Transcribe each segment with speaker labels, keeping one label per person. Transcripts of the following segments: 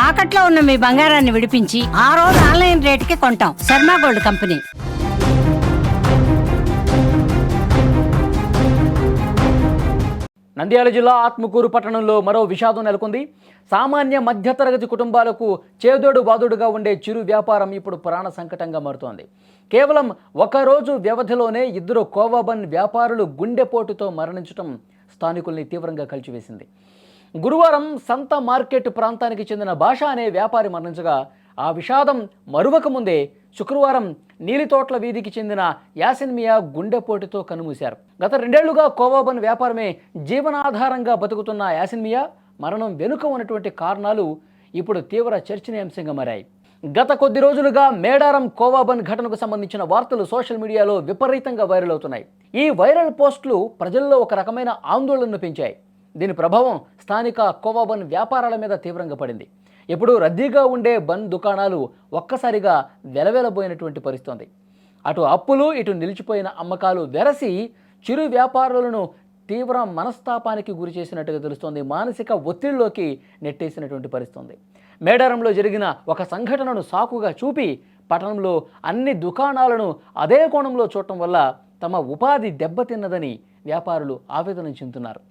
Speaker 1: తాకట్లో ఉన్న మీ బంగారాన్ని విడిపించి ఆ రోజు ఆన్లైన్ రేటుకి కొంటాం. Sharma gold company.
Speaker 2: నంద్యాల జిల్లా ఆత్మకూరు పట్టణంలో మరో విషాదం నెలకొంది. సామాన్య మధ్యతరగతి కుటుంబాలకు చేదోడు బాదుడుగా ఉండే చిరు వ్యాపారం ఇప్పుడు ప్రాణ సంకటంగా మారుతోంది. కేవలం ఒకరోజు వ్యవధిలోనే 2 కోవా బన్ వ్యాపారులు గుండెపోటుతో మరణించడం స్థానికుల్ని తీవ్రంగా కలిచివేసింది. గురువారం సంత మార్కెట్ ప్రాంతానికి చెందిన భాష అనే వ్యాపారి మరణించగా ఆ విషాదం మరువక ముందే శుక్రవారం నీలితోట్ల వీధికి చెందిన యాసిన్ మియా గుండెపోటుతో కన్నుమూశారు. గత 2 ఏళ్లుగా కోవా బన్ వ్యాపారమే జీవనాధారంగా బతుకుతున్న యాసిన్ మియా మరణం వెనుక ఉన్నటువంటి కారణాలు ఇప్పుడు తీవ్ర చర్చనీయాంశంగా మారాయి. గత కొద్ది రోజులుగా మేడారం కోవా బన్ ఘటనకు సంబంధించిన వార్తలు సోషల్ మీడియాలో విపరీతంగా వైరల్ అవుతున్నాయి. ఈ వైరల్ పోస్టులు ప్రజల్లో ఒక రకమైన ఆందోళనను పెంచాయి. దీని ప్రభావం స్థానిక కోవా బన్ వ్యాపారాల మీద తీవ్రంగా పడింది. ఎప్పుడూ రద్దీగా ఉండే బన్ దుకాణాలు ఒక్కసారిగా వెలవెలబోయినటువంటి పరిస్థితి. అటు అప్పులు ఇటు నిలిచిపోయిన అమ్మకాలు వెరసి చిరు వ్యాపారులను తీవ్ర మనస్తాపానికి గురి చేసినట్టుగా తెలుస్తోంది. మానసిక ఒత్తిడిలోకి నెట్టేసినటువంటి పరిస్థితి. మేడారంలో జరిగిన ఒక సంఘటనను సాకుగా చూపి పట్టణంలో అన్ని దుకాణాలను అదే కోణంలో చూడటం వల్ల తమ ఉపాధి దెబ్బతిన్నదని వ్యాపారులు ఆవేదన చెందుతున్నారు.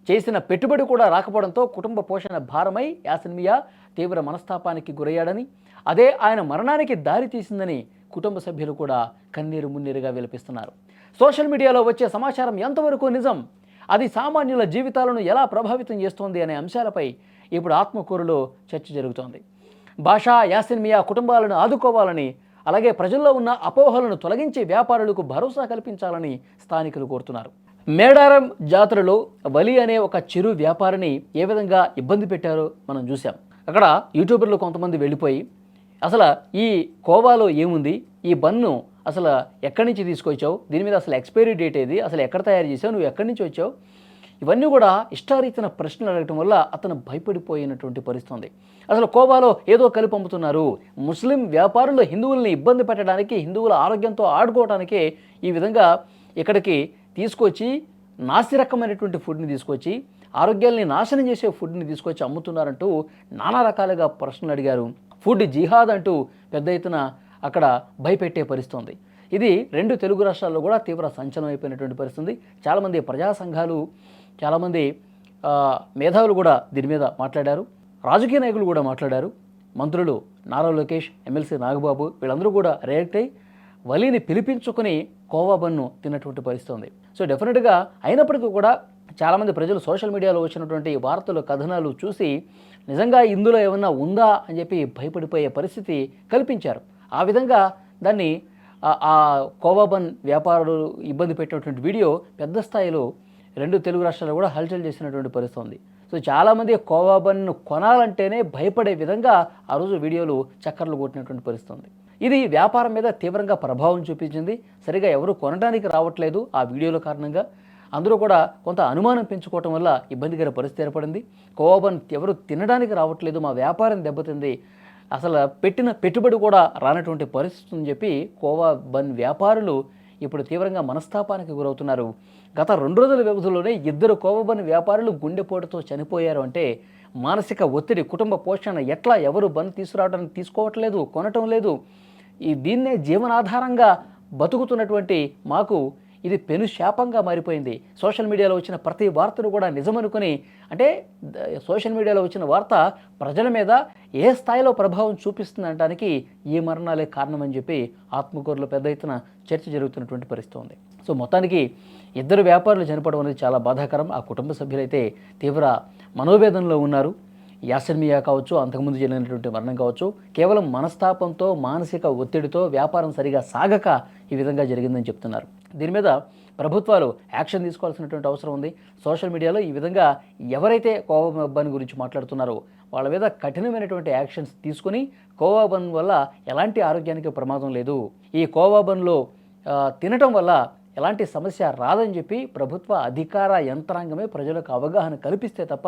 Speaker 2: చేసిన పెట్టుబడి కూడా రాకపోవడంతో కుటుంబ పోషణ భారమై యాసిన్ మియా తీవ్ర మనస్తాపానికి గురయ్యాడని, అదే ఆయన మరణానికి దారి తీసిందని కుటుంబ సభ్యులు కూడా కన్నీరు మున్నీరుగా విలపిస్తున్నారు. సోషల్ మీడియాలో వచ్చే సమాచారం ఎంతవరకు నిజం, అది సామాన్యుల జీవితాలను ఎలా ప్రభావితం చేస్తోంది అనే అంశాలపై ఇప్పుడు ఆత్మకూరులో చర్చ జరుగుతోంది. భాషా, యాసిన్ మియా కుటుంబాలను ఆదుకోవాలని, అలాగే ప్రజల్లో ఉన్న అపోహలను తొలగించి వ్యాపారులకు భరోసా కల్పించాలని స్థానికులు కోరుతున్నారు. మేడారం జాతరలో వలి అనే ఒక చిరు వ్యాపారిని ఏ విధంగా ఇబ్బంది పెట్టారో మనం చూసాం. అక్కడ యూట్యూబర్లు కొంతమంది వెళ్ళిపోయి అసలు ఈ కోవాలో ఏముంది, ఈ బన్ను అసలు ఎక్కడి నుంచి తీసుకొచ్చావు, దీని మీద అసలు ఎక్స్పైరీ డేట్ ఏది, అసలు ఎక్కడ తయారు చేసావు, నువ్వు ఎక్కడి నుంచి వచ్చావు, ఇవన్నీ కూడా ఇష్టారీతిన ప్రశ్నలు అడగటం వల్ల అతను భయపడిపోయినటువంటి పరిస్థితి. అసలు కోవాలో ఏదో కలిపి అమ్ముతున్నారు, ముస్లిం వ్యాపారులు హిందువుల్ని ఇబ్బంది పెట్టడానికి, హిందువుల ఆరోగ్యంతో ఆడుకోవడానికే ఈ విధంగా ఇక్కడికి తీసుకొచ్చి నాసిరకమైనటువంటి ఫుడ్ని తీసుకొచ్చి ఆరోగ్యాల్ని నాశనం చేసే ఫుడ్ని తీసుకొచ్చి అమ్ముతున్నారంటూ నానా రకాలుగా ప్రశ్నలు అడిగారు. ఫుడ్ జిహాద్ అంటూ పెద్ద ఎత్తున అక్కడ భయపెట్టే పరిస్థితి. ఇది 2 తెలుగు రాష్ట్రాల్లో కూడా తీవ్ర సంచలనం అయిపోయినటువంటి పరిస్థితి. చాలామంది ప్రజా సంఘాలు, చాలామంది మేధావులు కూడా దీని మీద మాట్లాడారు. రాజకీయ నాయకులు కూడా మాట్లాడారు. మంత్రులు నారా లోకేష్, ఎమ్మెల్సీ నాగబాబు వీళ్ళందరూ కూడా రియాక్ట్ అయ్యి వలిని పిలిపించుకొని కోవా బన్ను తిన్నటువంటి పరిస్థితి. సో డెఫినెట్గా అయినప్పటికీ కూడా చాలామంది ప్రజలు సోషల్ మీడియాలో వచ్చినటువంటి వార్తలు, కథనాలు చూసి నిజంగా ఇందులో ఏమన్నా ఉందా అని చెప్పి భయపడిపోయే పరిస్థితి కల్పించారు. ఆ విధంగా దాన్ని ఆ కోవా బన్ వ్యాపారులు ఇబ్బంది పెట్టినటువంటి వీడియో పెద్ద స్థాయిలో 2 తెలుగు రాష్ట్రాల్లో కూడా హల్చల్ చేసినటువంటి పరిస్థితి ఉంది. సో చాలామంది కోవా బన్ను కొనాలంటేనే భయపడే విధంగా ఆ రోజు వీడియోలు చక్కర్లు కొట్టినటువంటి పరిస్థితి. ఇది వ్యాపారం మీద తీవ్రంగా ప్రభావం చూపించింది. సరిగా ఎవరు కొనడానికి రావట్లేదు ఆ వీడియోల కారణంగా. అందరూ కూడా కొంత అనుమానం పెంచుకోవటం వల్ల ఇబ్బందికర పరిస్థితి ఏర్పడింది. కోవా బన్ ఎవరు తినడానికి రావట్లేదు, మా వ్యాపారం దెబ్బతింది, అసలు పెట్టిన పెట్టుబడి కూడా రానటువంటి పరిస్థితి అని చెప్పి కోవా బన్ వ్యాపారులు ఇప్పుడు తీవ్రంగా మనస్తాపానికి గురవుతున్నారు. గత 2 రోజుల వ్యవధిలోనే 2 కోవా బన్ వ్యాపారులు గుండెపోటుతో చనిపోయారు అంటే మానసిక ఒత్తిడి, కుటుంబ పోషణ ఎట్లా, ఎవరు బన్ తీసుకురావడానికి తీసుకోవట్లేదు, కొనటం లేదు, దీన్నే జీవనాధారంగా బతుకుతున్నటువంటి మాకు ఇది పెను శాపంగా మారిపోయింది. సోషల్ మీడియాలో వచ్చిన ప్రతి వార్తను కూడా నిజమనుకుని, అంటే సోషల్ మీడియాలో వచ్చిన వార్త ప్రజల మీద ఏ స్థాయిలో ప్రభావం చూపిస్తుందనడానికి ఈ మరణాలే కారణమని చెప్పి ఆత్మకూరులో పెద్ద ఎత్తున చర్చ జరుగుతున్నటువంటి పరిస్థితి ఉంది. సో మొత్తానికి 2 వ్యాపారులు చనిపోవడం అనేది చాలా బాధాకరం. ఆ కుటుంబ సభ్యులైతే తీవ్ర మనోవేదనలో ఉన్నారు. యాసిన్ మియా కావచ్చు, అంతకుముందు జరిగినటువంటి మరణం కావచ్చు, కేవలం మనస్తాపంతో, మానసిక ఒత్తిడితో వ్యాపారం సరిగా సాగక ఈ విధంగా జరిగిందని చెప్తున్నారు. దీని మీద ప్రభుత్వాలు యాక్షన్ తీసుకోవాల్సినటువంటి అవసరం ఉంది. సోషల్ మీడియాలో ఈ విధంగా ఎవరైతే కోవా బన్ గురించి మాట్లాడుతున్నారో వాళ్ళ మీద కఠినమైనటువంటి యాక్షన్స్ తీసుకుని కోవా బన్ వల్ల ఎలాంటి ఆరోగ్యానికి ప్రమాదం లేదు, ఈ కోవా బన్లో తినటం వల్ల ఎలాంటి సమస్య రాదని చెప్పి ప్రభుత్వ అధికార యంత్రాంగమే ప్రజలకు అవగాహన కల్పిస్తే తప్ప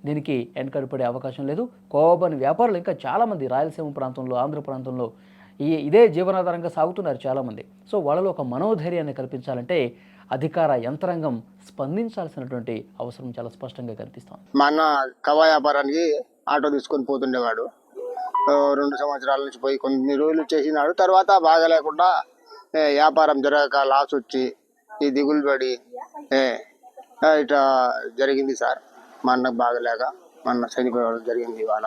Speaker 2: దీనికి వెనకడిపడే అవకాశం లేదు. కోవా బన్ వ్యాపారులు ఇంకా చాలామంది రాయలసీమ ప్రాంతంలో, ఆంధ్ర ప్రాంతంలో ఇదే జీవనాధారంగా సాగుతున్నారు చాలామంది. సో వాళ్ళలో ఒక మనోధైర్యాన్ని కల్పించాలంటే అధికార యంత్రాంగం స్పందించాల్సినటువంటి అవసరం చాలా స్పష్టంగా కనిపిస్తుంది.
Speaker 3: మా అన్న కవా వ్యాపారానికి ఆటో తీసుకొని పోతుండేవాడు. 2 సంవత్సరాల నుంచి పోయి కొన్ని రోజులు చేసినాడు. తర్వాత బాగా లేకుండా వ్యాపారం జరగక లాస్ వచ్చి ఈ దిగులు పడి ఇట్లా జరిగింది సార్. మా అన్నకు బాగలేక మా అన్న చనిపోవడం జరిగింది. ఇవాళ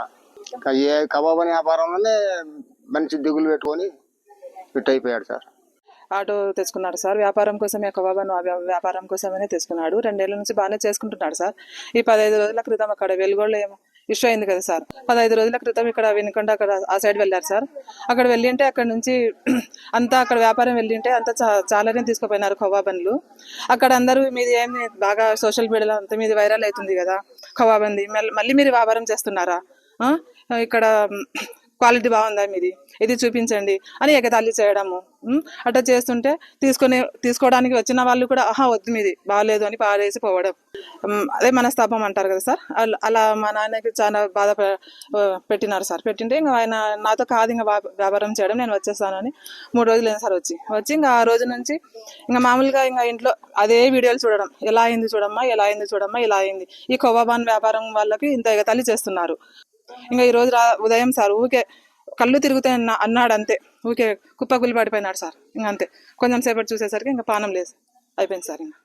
Speaker 3: ఏ కబాబ్ అనే వ్యాపారంలోనే మంచి దిగులు పెట్టుకొని ఫిట్ అయిపోయాడు సార్.
Speaker 4: ఆటో తెచ్చుకున్నాడు సార్. వ్యాపారం కోసమే కబాబను వ్యాపారం కోసమే తెచ్చుకున్నాడు. 2 ఏళ్ల నుంచి బాగానే చేసుకుంటున్నాడు సార్. ఈ 15 రోజుల క్రితం అక్కడ వెలుగోళ్ళు ఏమో ఇష్యూ అయింది కదా సార్. 15 రోజుల క్రితం ఇక్కడ వినుకొండ అక్కడ ఆ సైడ్ వెళ్ళారు సార్. అక్కడ వెళ్ళింటే అక్కడ నుంచి అంతా అక్కడ వ్యాపారం వెళ్ళింటే అంతా చాలానే తీసుకుపోయినారు కబాబన్లు. అక్కడ అందరూ మీది ఏమి బాగా సోషల్ మీడియాలో అంతా మీది వైరల్ అవుతుంది కదా కబాబంది, మళ్ళీ మీరు వ్యాపారం చేస్తున్నారా, ఇక్కడ క్వాలిటీ బాగుందా మీది, ఇది చూపించండి అని ఎగతాళి చేయడము. అట్లా చేస్తుంటే తీసుకోవడానికి వచ్చిన వాళ్ళు కూడా వద్దు మీది బాగాలేదు అని పారేసి పోవడం. అదే మనస్తాపం అంటారు కదా సార్. అలా మా నాన్నకి చాలా బాధ పెట్టినారు సార్. పెట్టింటే ఇంకా ఆయన నాతో కాదు ఇంకా వ్యాపారం చేయడం, నేను వచ్చేస్తానని 3 రోజులు అయింది సార్. వచ్చి ఇంకా ఆ రోజు నుంచి ఇంకా మామూలుగా ఇంకా ఇంట్లో అదే వీడియోలు చూడడం, ఎలా అయింది చూడమ్మా, ఎలా అయింది చూడమ్మా, ఇలా అయింది. ఈ కబాబాన్ వ్యాపారం వాళ్ళకి ఇంత ఎగతాళి చేస్తున్నారు. ఇంకా ఈ రోజు ఉదయం సార్ ఊకే కళ్ళు తిరుగుతాయి అన్నాడు అంతే. ఊకే కుప్పగులు పడిపోయినాడు సార్. ఇంక అంతే. కొంచెం సేపటి చూసేసరికి ఇంకా పానం లేదు, అయిపోయింది సార్. ఇంకా